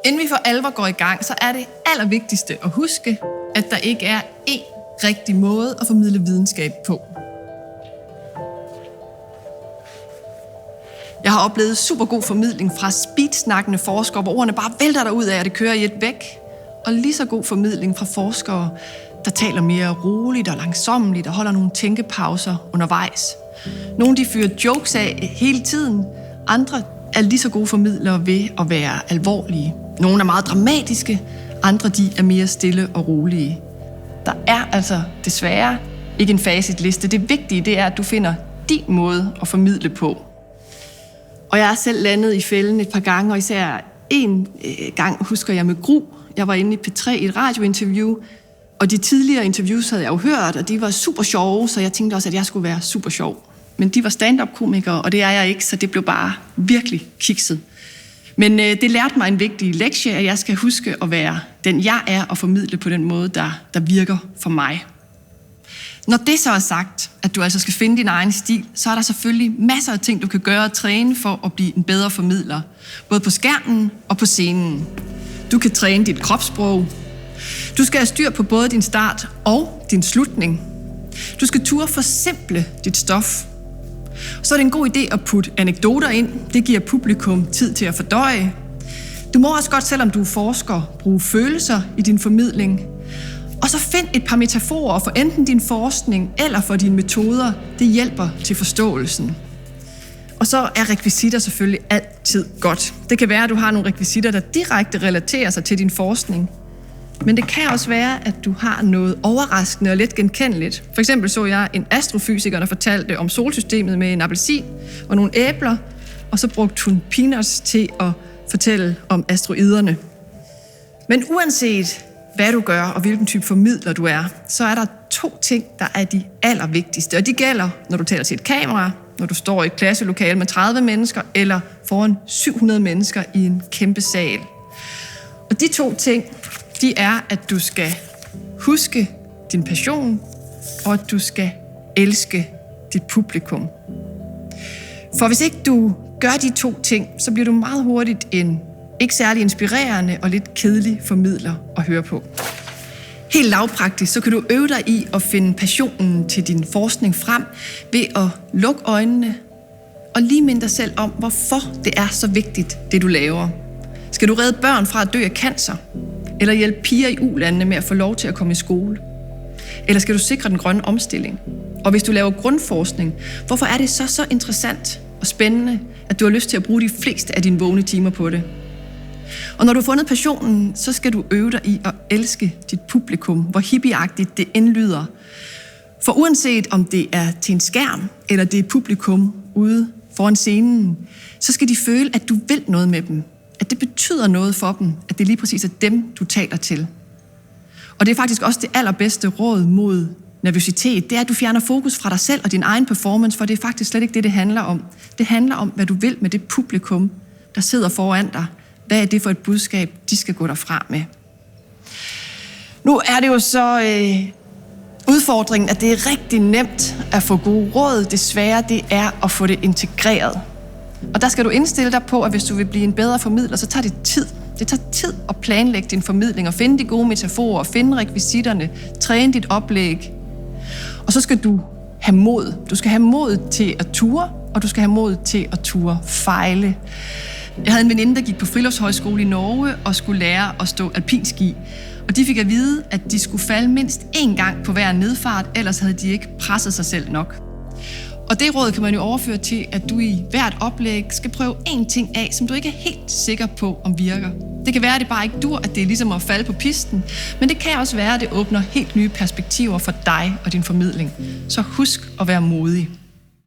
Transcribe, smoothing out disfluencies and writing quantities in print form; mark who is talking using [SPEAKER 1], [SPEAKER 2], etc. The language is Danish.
[SPEAKER 1] Inden vi for alvor går i gang, så er det allervigtigste at huske, at der ikke er én rigtig måde at formidle videnskab på. Jeg har oplevet super god formidling fra speedsnakkende forskere, hvor ordene bare vælter derud af, at det kører i et væk. Og lige så god formidling fra forskere, der taler mere roligt og langsommeligt og holder nogle tænkepauser undervejs. Nogle de fyrer jokes af hele tiden, andre er lige så gode formidlere ved at være alvorlige. Nogle er meget dramatiske, andre de er mere stille og rolige. Der er altså desværre ikke en facitliste. Det vigtige det er, at du finder din måde at formidle på. Og jeg er selv landet i fælden et par gange, og især en gang husker jeg med gru. Jeg var inde i P3 i et radiointerview, og de tidligere interviews havde jeg jo hørt, og de var super sjove, så jeg tænkte også, at jeg skulle være super sjov. Men de var stand-up-komikere, og det er jeg ikke, så det blev bare virkelig kikset. Men det lærte mig en vigtig lektie, at jeg skal huske at være den jeg er, og formidle på den måde, der virker for mig. Når det så er sagt, at du altså skal finde din egen stil, så er der selvfølgelig masser af ting, du kan gøre og træne for at blive en bedre formidler. Både på skærmen og på scenen. Du kan træne dit kropssprog. Du skal have styr på både din start og din slutning. Du skal turde forsimple dit stof. Så er det en god idé at putte anekdoter ind. Det giver publikum tid til at fordøje. Du må også godt, selvom du er forsker, bruge følelser i din formidling. Og så find et par metaforer for enten din forskning eller for dine metoder. Det hjælper til forståelsen. Og så er rekvisitter selvfølgelig altid godt. Det kan være, at du har nogle rekvisitter, der direkte relaterer sig til din forskning. Men det kan også være, at du har noget overraskende og let genkendeligt. For eksempel så jeg en astrofysiker, der fortalte om solsystemet med en appelsin og nogle æbler, og så brugte hun peanuts til at fortælle om asteroiderne. Men uanset hvad du gør og hvilken type formidler du er, så er der 2 ting, der er de allervigtigste. Og de gælder, når du taler til et kamera, når du står i et klasselokale med 30 mennesker, eller foran 700 mennesker i en kæmpe sal. Og de 2 ting, de er, at du skal huske din passion, og at du skal elske dit publikum. For hvis ikke du gør de 2 ting, så bliver du meget hurtigt en ikke særlig inspirerende og lidt kedelig formidler at høre på. Helt lavpraktisk, så kan du øve dig i at finde passionen til din forskning frem ved at lukke øjnene og lige minde dig selv om, hvorfor det er så vigtigt, det du laver. Skal du redde børn fra at dø af cancer? Eller hjælpe piger i ulandene med at få lov til at komme i skole? Eller skal du sikre den grønne omstilling? Og hvis du laver grundforskning, hvorfor er det så interessant og spændende, at du har lyst til at bruge de fleste af dine vågne timer på det? Og når du har fundet passionen, så skal du øve dig i at elske dit publikum, hvor hippieagtigt det indlyder. For uanset om det er til en skærm, eller det er publikum ude foran scenen, så skal de føle, at du vil noget med dem. At det betyder noget for dem, at det lige præcis er dem, du taler til. Og det er faktisk også det allerbedste råd mod nervøsitet. Det er, at du fjerner fokus fra dig selv og din egen performance, for det er faktisk slet ikke det handler om. Det handler om, hvad du vil med det publikum, der sidder foran dig. Hvad er det for et budskab, de skal gå derfra med? Nu er det jo så udfordringen, at det er rigtig nemt at få gode råd. Desværre, det er at få det integreret. Og der skal du indstille dig på, at hvis du vil blive en bedre formidler, så tager det tid. Det tager tid at planlægge din formidling og finde de gode metaforer, finde rekvisitterne, træne dit oplæg. Og så skal du have mod. Du skal have mod til at ture, og du skal have mod til at ture fejle. Jeg havde en veninde, der gik på friluftshøjskole i Norge og skulle lære at stå alpinski. Og de fik at vide, at de skulle falde mindst 1 gang på hver nedfart, ellers havde de ikke presset sig selv nok. Og det råd kan man jo overføre til, at du i hvert oplæg skal prøve 1 ting af, som du ikke er helt sikker på, om virker. Det kan være, at det bare ikke dur, at det er ligesom at falde på pisten, men det kan også være, at det åbner helt nye perspektiver for dig og din formidling. Så husk at være modig.